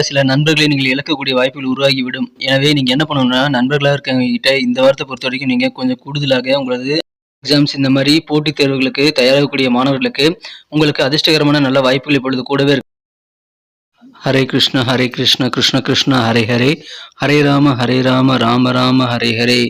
சில நண்பர்களை நீங்கள் இழக்கக்கூடிய வாய்ப்புகள் உருவாகிவிடும். எனவே நீங்க என்ன பண்ணணும்னா, நண்பர்களா இருக்கவங்க கிட்ட இந்த வாரத்த பொறுத்தவரைக்கும் நீங்க கொஞ்சம் கூடுதலாக உங்களது எக்ஸாம்ஸ் இந்த மாரி போட்டித் தேர்வுகளுக்கு தயாராகக்கூடிய மாணவர்களுக்கு உங்களுக்கு அதிர்ஷ்டகரமான நல்ல வாய்ப்புகள் இப்பொழுது கூடவே இருக்கு. ஹரே கிருஷ்ணா ஹரே கிருஷ்ணா கிருஷ்ண கிருஷ்ணா ஹரே ஹரே, ஹரே ராம ராம ராம ஹரே ஹரே.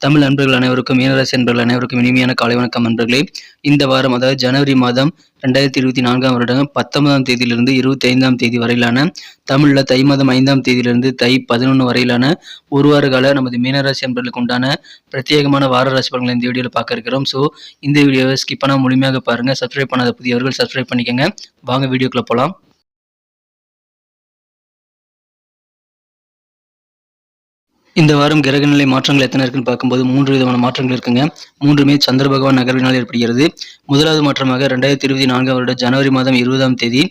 தமிழ் நண்பர்கள் அனைவருக்கும், மீனராசி நண்பர்கள் அனைவருக்கும் இனிமையான காலை வணக்கம் நண்பர்களே. இந்த வாரம், அதாவது ஜனவரி மாதம் 2024 வருடம் 19ஆம் தேதியிலிருந்து 25ஆம் தேதி வரையிலான, தமிழ்ல தை மாதம் 5ஆம் தேதியிலிருந்து தை 11 வரையிலான ஒரு வார கால நமது மீனராசி நண்பர்களுக்கு உண்டான பிரத்யேகமான வார ராசி பலன்களை இந்த வீடியோவில் பார்க்க இருக்கிறோம். ஸோ இந்த வீடியோவை ஸ்கிப் பண்ணாம முழுமையாக பாருங்க. சப்ஸ்கிரைப் பண்ணாத புதியவர்கள் சப்ஸ்கிரைப் பண்ணிக்கோங்க. வாங்க வீடியோக்குள்ள போலாம். இந்த வாரம் கிரகநிலை மாற்றங்கள் எத்தனை இருக்குன்னு பார்க்கும்போது 3 விதமான மாற்றங்கள் இருக்குங்க. 3மே சந்திர பகவான் நகர்வினால் ஏற்படுகிறது. முதலாவது மாற்றமாக 2024 வருட ஜனவரி மாதம் 20ஆம் தேதி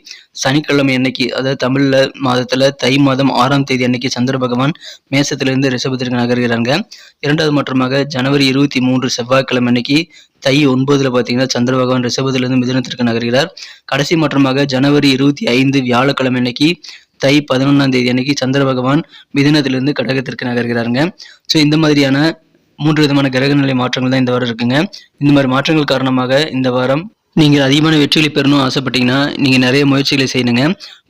சனிக்கிழமை அன்னைக்கு, அதாவது தமிழ்ல மாதத்துல தை மாதம் 6ஆம் தேதி அன்னைக்கு சந்திர பகவான் மேசத்திலிருந்து ரிஷபத்திற்கு நகர்கிறாங்க. இரண்டாவது மாற்றமாக ஜனவரி 23 செவ்வாய்க்கிழமை அன்னைக்கு தை 9ல பார்த்தீங்கன்னா சந்திர பகவான் ரிஷபத்திலிருந்து மிதுனத்திற்கு நகர்கிறார். கடைசி மாற்றமாக ஜனவரி 25 வியாழக்கிழமை அன்னைக்கு தை 11ஆம் தேதி அன்னைக்கு சந்திர பகவான் மிதுனத்திலிருந்து கடகத்திற்கு நகர்கிறாருங்க. ஸோ இந்த மாதிரியான 3 விதமான கிரகநிலை மாற்றங்கள் தான் இந்த வாரம் இருக்குங்க. இந்த மாதிரி மாற்றங்கள் காரணமாக இந்த வாரம் நீங்கள் அதிகமான வெற்றிகளை பெறணும் ஆசைப்பட்டீங்கன்னா நீங்கள் நிறைய முயற்சிகளை செய்யணுங்க.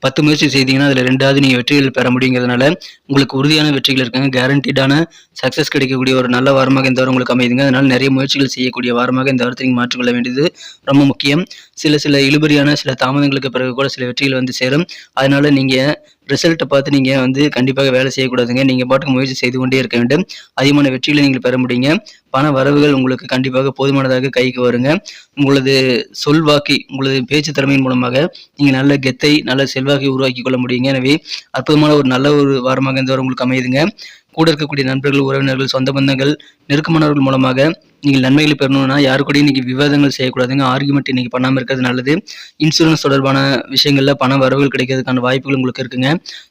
10 முயற்சி செய்தீங்கன்னா அதில் 2வது நீங்கள் வெற்றிகள் பெற முடியுங்கிறதுனால உங்களுக்கு உறுதியான வெற்றிகள் இருக்குங்க. கேரண்டீடான சக்ஸஸ் கிடைக்கக்கூடிய ஒரு நல்ல வாரமாக இந்த வாரம் உங்களுக்கு அமைதுங்க. அதனால் நிறைய முயற்சிகள் செய்யக்கூடிய வாரமாக இந்த வாரத்தை நீங்கள் மாற்றிக்கொள்ள வேண்டியது ரொம்ப முக்கியம். சில இழுபறியான சில தாமதங்களுக்கு பிறகு கூட சில வெற்றிகள் வந்து சேரும். அதனால நீங்கள் ரிசல்ட்டை பார்த்து நீங்கள் கண்டிப்பாக வேலை செய்யக்கூடாதுங்க. நீங்கள் பாட்டுக்கு முயற்சி செய்து கொண்டே இருக்க வேண்டும். அதிகமான வெற்றிகளை நீங்கள் பெற முடியுங்க. பண வரவுகள் உங்களுக்கு கண்டிப்பாக போதுமானதாக கைக்கு வருங்க. உங்களது சொல்வாக்கி, உங்களது பேச்சு திறமையின் மூலமாக நீங்கள் நல்ல கெத்தை, நல்ல செல்வாக்கை உருவாக்கி கொள்ள முடியுங்க. எனவே அற்புதமான ஒரு நல்ல ஒரு வாரமாக இந்த வாரம் உங்களுக்கு அமையுதுங்க. கூட இருக்கக்கூடிய நண்பர்கள், உறவினர்கள், சொந்த பந்தங்கள், நெருக்கமானவர்கள் மூலமாக நீங்கள் நன்மைகளை பெறணும்னா யாரு கூடயும் இன்னைக்கு விவாதங்கள் செய்யக்கூடாதுங்க. ஆர்குமெண்ட் இன்னைக்கு பண்ணாமல் இருக்கிறது நல்லது. இன்சூரன்ஸ் தொடர்பான விஷயங்கள்ல பண வரவுகள் கிடைக்கிறதுக்கான வாய்ப்புகள் உங்களுக்கு இருக்குங்க.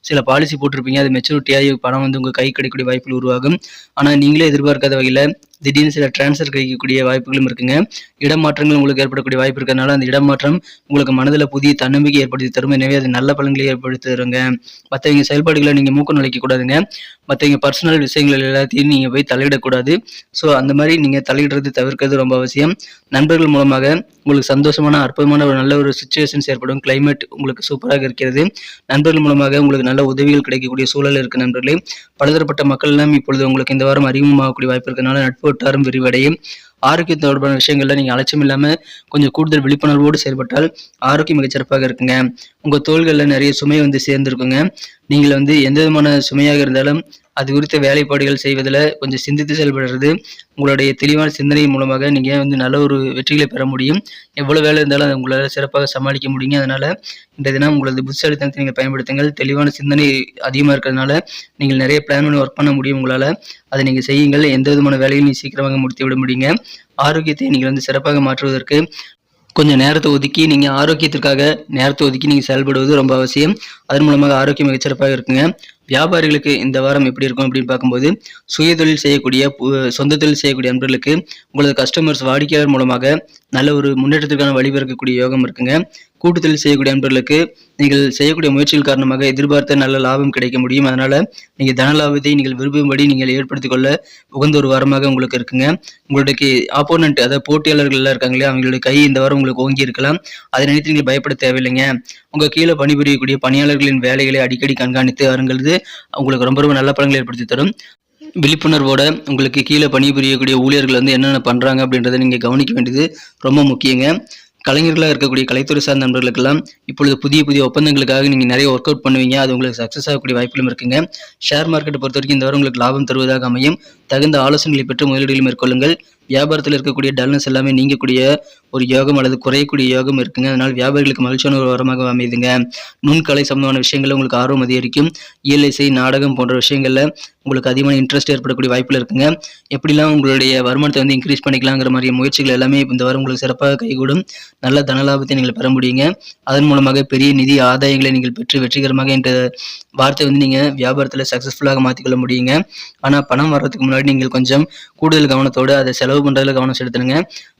சில பாலிசி போட்டிருப்பீங்க, அது மெச்சூரிட்டியாகி பணம் உங்க கை கிடைக்கக்கூடிய வாய்ப்புகள் உருவாகும். ஆனால் நீங்களே எதிர்பார்க்காத வகையில் திடீர்னு சில டிரான்ஸ்ஃபர் கிடைக்கக்கூடிய வாய்ப்புகளும் இருக்குங்க. இடமாற்றங்கள் உங்களுக்கு ஏற்படக்கூடிய வாய்ப்பு இருக்கிறதுனால அந்த இடமாற்றம் உங்களுக்கு மனதில் புதிய தன்னம்பிக்கை ஏற்படுத்தி தரும். எனவே அது நல்ல பலன்களை ஏற்படுத்தி தருங்க. மற்றவங்க செயல்பாடுகளை நீங்கள் மூக்க நுழைக்க கூடாதுங்க. மற்றவங்க பர்சனல் விஷயங்கள் எல்லாத்தையும் நீங்கள் போய் தலையிடக்கூடாது. ஸோ அந்த மாதிரி நீங்கள் தலையிடுறது தவிர்க்கிறது ரொம்ப அவசியம். நண்பர்கள் மூலமாக உங்களுக்கு சந்தோஷமான அற்புதமான ஒரு நல்ல ஒரு சுச்சுவேஷன்ஸ் ஏற்படும். கிளைமேட் உங்களுக்கு சூப்பராக இருக்கிறது. நண்பர்கள் மூலமாக உங்களுக்கு நல்ல உதவிகள் கிடைக்கக்கூடிய சூழல் இருக்கு. நண்பர்களே, பலதரப்பட்ட மக்கள் எல்லாம் இப்பொழுது உங்களுக்கு இந்த வாரம் அறிமுகமாகக்கூடிய வாய்ப்பு இருக்கிறதுனால நட்பு வட்டாரம் விரிவடையும். ஆரோக்கியம் தொடர்பான விஷயங்கள்ல நீங்க அலட்சியம் இல்லாம கொஞ்சம் கூடுதல் விழிப்புணர்வோடு செயல்பட்டால் ஆரோக்கியம் மிகச்சிறப்பாக இருக்குங்க. உங்க தோள்கள்ல நிறைய சுமை சேர்ந்திருக்குங்க. நீங்கள் எந்த விதமான சுமையாக இருந்தாலும் அது குறித்த வேலைப்பாடுகள் செய்வதில் கொஞ்சம் சிந்தித்து செயல்படுறது, உங்களுடைய தெளிவான சிந்தனை மூலமாக நீங்கள் நல்ல ஒரு வெற்றிகளை பெற முடியும். எவ்வளோ வேலை இருந்தாலும் அதை உங்களால் சிறப்பாக சமாளிக்க முடியுங்க. அதனால் இந்த தினம் உங்களது புத்திசாலித்தனத்தை நீங்கள் பயன்படுத்துங்கள். தெளிவான சிந்தனை அதிகமாக இருக்கிறதுனால நீங்கள் நிறைய பிளான் பண்ணி ஒர்க் பண்ண முடியும். உங்களால் அதை நீங்கள் செய்யுங்கள். எந்த விதமான வேலையும் நீங்கள் சீக்கிரமாக முடித்து விட முடியுங்க. ஆரோக்கியத்தை நீங்கள் சிறப்பாக மாற்றுவதற்கு கொஞ்சம் நேரத்தை ஒதுக்கி நீங்கள் ஆரோக்கியத்திற்காக நேரத்தை ஒதுக்கி நீங்கள் செயல்படுவது ரொம்ப அவசியம். அதன் மூலமாக ஆரோக்கியம் மிகச்சிறப்பாக இருக்குங்க. வியாபாரிகளுக்கு இந்த வாரம் எப்படி இருக்கும் அப்படின்னு பார்க்கும்போது, சுய தொழில் செய்யக்கூடிய, சொந்த தொழில் செய்யக்கூடிய நண்பர்களுக்கு உங்களது கஸ்டமர்ஸ், வாடிக்கையாளர் மூலமாக நல்ல ஒரு முன்னேற்றத்திற்கான வழிபிறக்கக்கூடிய யோகம் இருக்குங்க. கூட்டு தொழில் செய்யக்கூடிய நண்பர்களுக்கு நீங்கள் செய்யக்கூடிய முயற்சிகள் காரணமாக எதிர்பார்த்த நல்ல லாபம் கிடைக்க முடியும். அதனால நீங்கள் தன லாபத்தை நீங்கள் விரும்பும்படி நீங்கள் ஏற்படுத்திக் கொள்ள உகந்த ஒரு வாரமாக உங்களுக்கு இருக்குங்க. உங்களுடைய ஆப்போனன்ட், அதாவது போட்டியாளர்கள் எல்லாம் இருக்காங்க இல்லையா, அவங்களுடைய கை இந்த வாரம் உங்களுக்கு ஓங்கி இருக்கலாம். அதை நினைத்து நீங்கள் பயப்பட தேவையில்லைங்க. உங்க கீழே பணிபுரியக்கூடிய பணியாளர்களின் வேலைகளை அடிக்கடி கண்காணித்து வருங்கிறது உங்களுக்கு ரொம்ப ரொம்ப நல்ல பலன்களை ஏற்படுத்தி தரும். விழிப்புணர்வோட உங்களுக்கு கீழே பணிபுரியக்கூடிய ஊழியர்கள் என்னென்ன பண்றாங்க அப்படின்றத நீங்க கவனிக்க வேண்டியது ரொம்ப முக்கியங்க. கலைஞர்களாக இருக்கக்கூடிய கலைத்துறை சார்ந்த நண்பர்களுக்கெல்லாம் இப்பொழுது புதிய ஒப்பந்தங்களுக்காக நீங்கள் நிறைய ஒர்க் அவுட் பண்ணுவீங்க. அது உங்களுக்கு சக்ஸஸ் ஆகக்கூடிய வாய்ப்புகளும் இருக்குங்க. ஷேர் மார்க்கெட்டை பொறுத்த வரைக்கும் இந்த வாரம் உங்களுக்கு லாபம் தருவதாக அமையும். தகுந்த ஆலோசனைகளை பெற்று முதலீடுகளை மேற்கொள்ளுங்கள். வியாபாரத்தில் இருக்கக்கூடிய டல்னஸ் எல்லாமே நீங்கக்கூடிய ஒரு யோகம் அல்லது குறையக்கூடிய யோகம் இருக்குங்க. அதனால் வியாபாரிகளுக்கு மகிழ்ச்சியான ஒரு வாரமாக அமைதுங்க. நுண்கலை சம்பந்தமான விஷயங்கள்ல உங்களுக்கு ஆர்வம் அதிகரிக்கும். இயலிசை, நாடகம் போன்ற விஷயங்கள்ல உங்களுக்கு அதிகமான இன்ட்ரெஸ்ட் ஏற்படக்கூடிய வாய்ப்புகள் இருக்குங்க. எப்படிலாம் உங்களுடைய வருமானத்தை இன்க்ரீஸ் பண்ணிக்கலாங்கிற மாதிரி முயற்சிகள் எல்லாமே இந்த வாரம் உங்களுக்கு சிறப்பாக கைகூடும். நல்ல தனலாபத்தை நீங்கள் பெற முடியுங்க. அதன் மூலமாக பெரிய நிதி ஆதாயங்களை நீங்கள் பெற்று வெற்றிகரமாக என்ற வார்த்தை நீங்கள் வியாபாரத்தில் சக்ஸஸ்ஃபுல்லாக மாற்றிக்கொள்ள முடியுங்க. ஆனால் பணம் வர்றதுக்கு முன்னாடி நீங்கள் கொஞ்சம் கூடுதல் கவனத்தோடு அதை செலவு பண்ணுறதுல கவனம் செலுத்தணுங்க.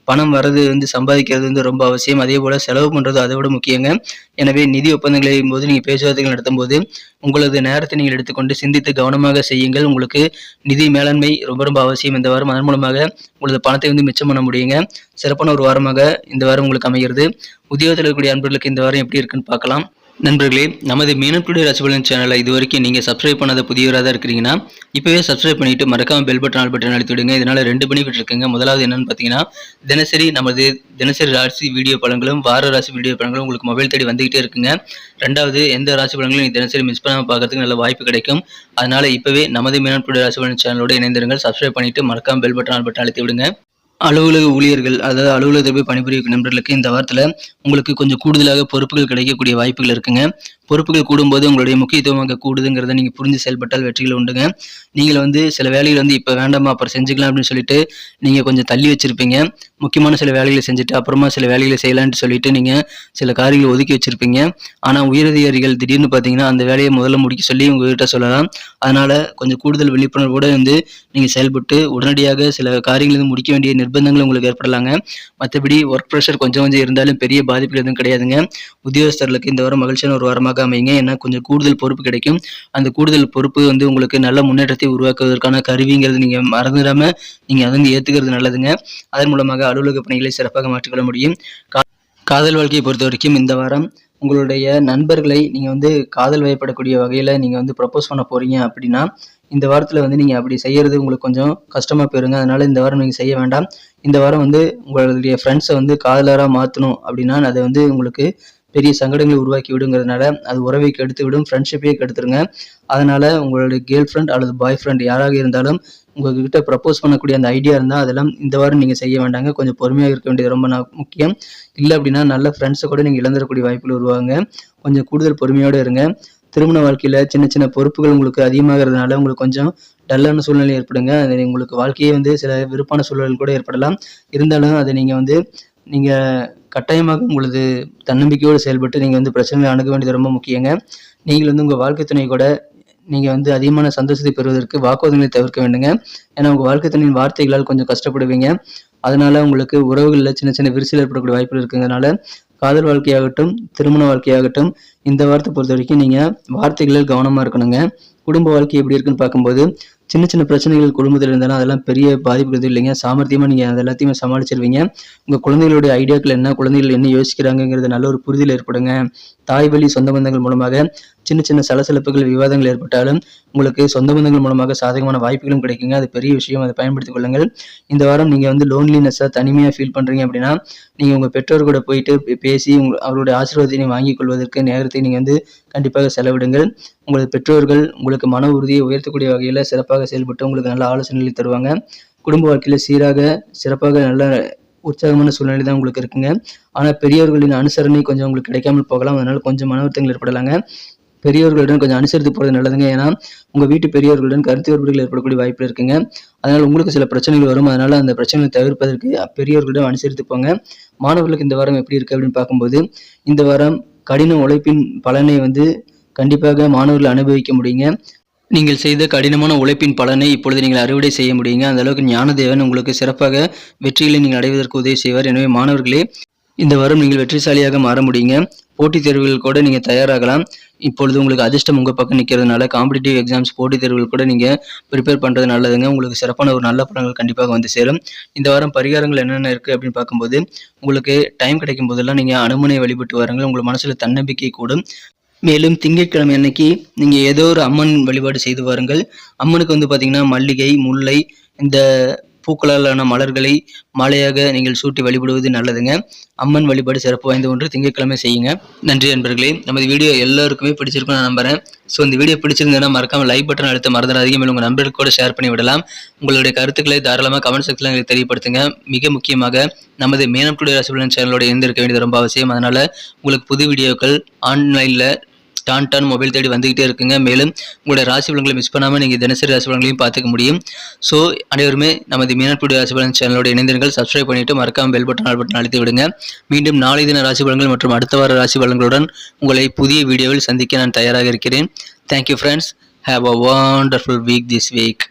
பணம் வரது சம்பாதிக்கிறது ரொம்ப அவசியம். அதேபோல செலவு பண்றது அதை விட முக்கியங்க. எனவே நிதி ஒப்பந்தங்களை போது நீங்க பேச்சுவார்த்தைகள் நடத்தும்போது உங்களது நேரத்தை நீங்கள் எடுத்துக்கொண்டு சிந்தித்து கவனமாக செய்யுங்கள். உங்களுக்கு நிதி மேலாண்மை ரொம்ப அவசியம் இந்த வாரம். அதன் மூலமாக உங்களது பணத்தை மிச்சம் பண்ண முடியுங்க. சிறப்பான ஒரு வாரமாக இந்த வாரம் உங்களுக்கு அமைகிறது. உத்தியோகத்தில் இருக்கக்கூடிய அன்பர்களுக்கு இந்த வாரம் எப்படி இருக்குன்னு பார்க்கலாம். நண்பர்களே, நமது மீனம் டுடே ராசி பலன் சேனலை இது வரைக்கும் நீங்கள் சப்ஸ்கிரைப் பண்ணாத புதியவராக தான் இருக்கிறீங்கன்னா இப்போவே சப்ஸ்கிரைப் பண்ணிட்டு மறக்காம பெல் பட்டன் ஆல் பட்டன் அழுத்தி விடுங்க. இதனால் 2 பெனிஃபிட் இருக்குங்க. முதலாவது என்னன்னு பார்த்தீங்கன்னா, தினசரி ராசி வீடியோ பலன்களும் வார ராசி வீடியோ பலன்களும் உங்களுக்கு மொபைல் தேடி வந்துகிட்டே இருக்குங்க. ரெண்டாவது, எந்த ராசி பலன்களும் நீங்கள் தினசரி மிஸ் பண்ணாமல் பார்க்கறதுக்கு நல்ல வாய்ப்பு கிடைக்கும். அதனால இப்போவே நமது மீனம் டுடே ராசி பலன் சேனலோட இணைந்திருங்கள். சப்ஸ்கிரைப் பண்ணிட்டு மறக்காம பெல் பட்டன் ஆல் பட்டன் அழுத்தி விடுங்க. அலுவலக ஊழியர்கள், அதாவது அலுவலகத்தில் போய் பணிபுரியும் நண்பர்களுக்கு இந்த வாரத்தில் உங்களுக்கு கொஞ்சம் கூடுதலாக பொறுப்புகள் கிடைக்கக்கூடிய வாய்ப்புகள் இருக்குங்க. பொறுப்புகள் கூடும்போது உங்களுடைய முக்கியத்துவமாக கூடுதுங்கிறத நீங்கள் புரிஞ்சு செயல்பட்டால் வெற்றிகள் உண்டுங்க. நீங்கள் சில வேலைகள் இப்போ வேண்டாமா அப்புறம் செஞ்சுக்கலாம் அப்படின்னு சொல்லிட்டு நீங்கள் கொஞ்சம் தள்ளி வச்சிருப்பீங்க. முக்கியமான சில வேலைகளை செஞ்சுட்டு அப்புறமா சில வேலைகளை செய்யலான்ட்டு சொல்லிட்டு நீங்கள் சில காரியங்களை ஒதுக்கி வச்சிருப்பீங்க. ஆனால் உயரதிகாரிகள் திடீர்னு பார்த்தீங்கன்னா அந்த வேலையை முதல்ல முடிக்க சொல்லி உங்ககிட்ட சொல்லலாம். அதனால் கொஞ்சம் கூடுதல் விழிப்புணர்வோடு நீங்கள் செயல்பட்டு உடனடியாக சில காரியங்களை முடிக்க வேண்டிய நிர்பந்தங்கள் உங்களுக்கு ஏற்படலாங்க. மற்றபடி ஒர்க் ப்ரெஷர் கொஞ்சம் இருந்தாலும் பெரிய பாதிப்புகள் எதுவும் கிடையாதுங்க. உத்தியோகஸ்தர்களுக்கு இந்த வாரம் மகிழ்ச்சியான ஒரு வாரமாக அமைங்க. ஏன்னா கொஞ்சம் கூடுதல் பொறுப்பு கிடைக்கும். அந்த கூடுதல் பொறுப்பு உங்களுக்கு நல்ல முன்னேற்றத்தை உருவாக்குவதற்கான கருவிங்கிறது நீங்கள் மறந்துடாம நீங்கள் அதை ஏற்றுக்கிறது நல்லதுங்க. அதன் மூலமாக அலுவலக பணிகளை சிறப்பாக மாற்றிக்கொள்ள முடியும். காதல் வாழ்க்கையை பொறுத்த வரைக்கும் இந்த வாரம் உங்களுடைய நண்பர்களை நீங்கள் காதல் வயப்படக்கூடிய வகையில் நீங்கள் ப்ரப்போஸ் பண்ண போகிறீங்க அப்படின்னா இந்த வாரத்தில் நீங்கள் அப்படி செய்கிறது உங்களுக்கு கொஞ்சம் கஷ்டமாக போயிருங்க. அதனால் இந்த வாரம் நீங்கள் செய்ய வேண்டாம். இந்த வாரம் உங்களுடைய ஃப்ரெண்ட்ஸை காதலராக மாற்றணும் அப்படின்னா அதை உங்களுக்கு பெரிய சங்கடங்களை உருவாக்கி விடுங்கிறதுனால அது உறவை கெடுத்து விடும், ஃப்ரெண்ட்ஷிப்பே கெடுத்துருங்க. அதனால் உங்களுடைய கேர்ள் ஃப்ரெண்ட் அல்லது பாய் ஃப்ரெண்ட் யாராக இருந்தாலும் உங்ககிட்ட ப்ரப்போஸ் பண்ணக்கூடிய அந்த ஐடியா இருந்தால் அதெல்லாம் இந்த வாரம் நீங்கள் செய்ய வேண்டாங்க. கொஞ்சம் பொறுமையாக இருக்க வேண்டியது ரொம்ப முக்கியம். இல்லை அப்படின்னா நல்ல ஃப்ரெண்ட்ஸை கூட நீங்கள் இழந்துடக்கூடிய வாய்ப்புகள் உருவாங்க. கொஞ்சம் கூடுதல் பொறுமையோடு இருங்க. திருமண வாழ்க்கையில் சின்ன சின்ன பொறுப்புகள் உங்களுக்கு அதிகமாகிறதுனால உங்களுக்கு கொஞ்சம் டல்லான சூழ்நிலை ஏற்படுங்க. அது உங்களுக்கு வாழ்க்கையே சில விருப்பான சூழல்கள் கூட ஏற்படலாம். இருந்தாலும் அதை நீங்கள் கட்டாயமாக உங்களது தன்னம்பிக்கையோடு செயல்பட்டு நீங்கள் பிரச்சனைகளை அணுக வேண்டியது ரொம்ப முக்கியங்க. நீங்கள் உங்கள் வாழ்க்கை துணை கூட நீங்கள் அதிகமான சந்தோஷத்தை பெறுவதற்கு வாக்குவாதங்களை தவிர்க்க வேண்டுங்க. ஏன்னா உங்கள் வாழ்க்கை துணையின் வார்த்தைகளால் கொஞ்சம் கஷ்டப்படுவீங்க. அதனால உங்களுக்கு உறவுகளில் சின்ன சின்ன விரிசல் ஏற்படக்கூடிய வாய்ப்புகள் இருக்குங்கிறதுனால காதல் வாழ்க்கையாகட்டும் திருமண வாழ்க்கையாகட்டும் இந்த வாரத்தை பொறுத்த வரைக்கும் நீங்கள் வார்த்தைகளில் கவனமாக இருக்கணுங்க. குடும்ப வாழ்க்கை எப்படி இருக்குன்னு பார்க்கும்போது சின்ன சின்ன பிரச்சனைகள் குடும்பத்தில் இருந்தாலும் அதெல்லாம் பெரிய பாதிப்பு இல்லைங்க. சாமர்த்தியமாக நீங்கள் அது எல்லாத்தையுமே சமாளிச்சிருவீங்க. உங்கள் குழந்தைகளுடைய ஐடியாக்கள் என்ன, குழந்தைகள் என்ன யோசிக்கிறாங்கிறது நல்ல ஒரு புரிதல் ஏற்படுங்க. தாய் வழி சொந்த பந்தங்கள் மூலமாக சின்ன சின்ன சலசலப்புகள் விவாதங்கள் ஏற்பட்டாலும் உங்களுக்கு சொந்த பந்தங்கள் மூலமாக சாதகமான வாய்ப்புகளும் கிடைக்குங்க. அது பெரிய விஷயம், அதை பயன்படுத்திக் கொள்ளுங்கள். இந்த வாரம் நீங்கள் லோன்லினஸ்ஸாக தனிமையாக ஃபீல் பண்ணுறீங்க அப்படின்னா நீங்கள் உங்கள் பெற்றோர் கூட போயிட்டு பேசி அவருடைய ஆசீர்வாதத்தை வாங்கிக் கொள்வதற்கு நேரத்தை நீங்கள் கண்டிப்பாக செலவிடுங்கள். உங்களது பெற்றோர்கள் உங்களுக்கு மன உறுதியை உயர்த்தக்கூடிய வகையில் சிறப்பாக செயல்பட்டு உங்களுக்கு நல்ல ஆலோசனைகளை தருவாங்க. குடும்ப வாழ்க்கையில் சீராக சிறப்பாக நல்ல உற்சாகமான சூழ்நிலை தான் உங்களுக்கு இருக்குங்க. ஆனால் பெரியவர்களின் அனுசரணை கொஞ்சம் உங்களுக்கு கிடைக்காமல் போகலாம். அதனால கொஞ்சம் மன வருத்தங்கள் ஏற்படலாங்க. பெரியவர்களுடன் கொஞ்சம் அனுசரித்து போகிறது நல்லதுங்க. ஏன்னா உங்கள் வீட்டு பெரியவர்களுடன் கருத்து வேறுபாடுகள் ஏற்படக்கூடிய வாய்ப்பு இருக்குங்க. அதனால் உங்களுக்கு சில பிரச்சனைகள் வரும். அதனால் அந்த பிரச்சனைகளை தவிர்ப்பதற்கு பெரியவர்களிடம் அனுசரித்து போங்க. மாணவர்களுக்கு இந்த வாரம் எப்படி இருக்குது அப்படின்னு பார்க்கும்போது இந்த வாரம் கடின உழைப்பின் பலனை கண்டிப்பாக மாணவர்கள் அனுபவிக்க முடியுங்க. நீங்கள் செய்த கடினமான உழைப்பின் பலனை இப்பொழுது நீங்கள் அறுவடை செய்ய முடியுங்க. அந்த அளவுக்கு ஞானதேவன் உங்களுக்கு சிறப்பாக வெற்றிகளை நீங்கள் அடைவதற்கு உதவி செய்வார். எனவே மாணவர்களே இந்த வாரம் நீங்கள் வெற்றிசாலியாக மாற முடியுங்க. போட்டித் தேர்வுகள் கூட நீங்கள் தயாராகலாம். இப்பொழுது உங்களுக்கு அதிர்ஷ்டம் உங்கள் பக்கம் நிற்கிறதுனால காம்படிட்டிவ் எக்ஸாம்ஸ் போட்டித் தேர்வுகள் கூட நீங்கள் ப்ரிப்பேர் பண்ணுறது நல்லதுங்க. உங்களுக்கு சிறப்பான ஒரு நல்ல பலன்கள் கண்டிப்பாக சேரும். இந்த வாரம் பரிகாரங்கள் என்னென்ன இருக்குது அப்படின்னு பார்க்கும்போது உங்களுக்கு டைம் கிடைக்கும் போதெல்லாம் நீங்கள் அனுமனை வழிபட்டு வாருங்கள். உங்கள் மனசில் தன்னம்பிக்கை கூடும். மேலும் திங்கட்கிழமை அன்னைக்கு நீங்கள் ஏதோ ஒரு அம்மன் வழிபாடு செய்து வாருங்கள். அம்மனுக்கு பார்த்தீங்கன்னா மல்லிகை, முல்லை இந்த பூக்களாலான மலர்களை மாலையாக நீங்கள் சூட்டி வழிபடுவது நல்லதுங்க. அம்மன் வழிபாடு சிறப்பு வாய்ந்த ஒன்று, திங்கட்கிழமை செய்யுங்க. நன்றி நண்பர்களே, நமது வீடியோ எல்லாருக்குமே பிடிச்சிருக்குன்னு நான் நம்புறேன். ஸோ இந்த வீடியோ பிடிச்சிருந்தேன்னா மறக்காம லைக் பட்டன் அழுத்த மறந்துடாதீங்க. மேலும் உங்கள் நண்பர்களுக்கு கூட ஷேர் பண்ணி விடலாம். உங்களுடைய கருத்துக்களை தாராளமாக கமெண்ட் செக்ஷனில் எங்களுக்கு தெரியப்படுத்துங்க. மிக முக்கியமாக நமது மீனம் டுடே ராசி பலன் சேனலோட இருக்க வேண்டியது ரொம்ப அவசியம். அதனால உங்களுக்கு புது வீடியோக்கள் ஆன்லைனில் டான் மொபைல் தேடி வந்துகிட்டே இருக்குங்க. மேலும் உங்களுடைய ராசி பலன்களை மிஸ் பண்ணாமல் நீங்கள் தினசரி ராசி பலன்களையும் பார்த்துக்க முடியும். ஸோ அனைவருமே நமது மீனம் டுடே ராசி பலன் சேனலோட இணைந்தீர்கள். சப்ஸ்கிரைப் பண்ணிட்டு மறக்காம பெல் பட்டன் ஆல் பட்டன் அழுத்தி விடுங்க. மீண்டும் நாளை தின ராசி பலன்கள் மற்றும் அடுத்த வார ராசி பலன்களுடன் உங்களை புதிய வீடியோவில் சந்திக்க நான் தயாராக இருக்கிறேன். Thank you friends. Have a wonderful week this week.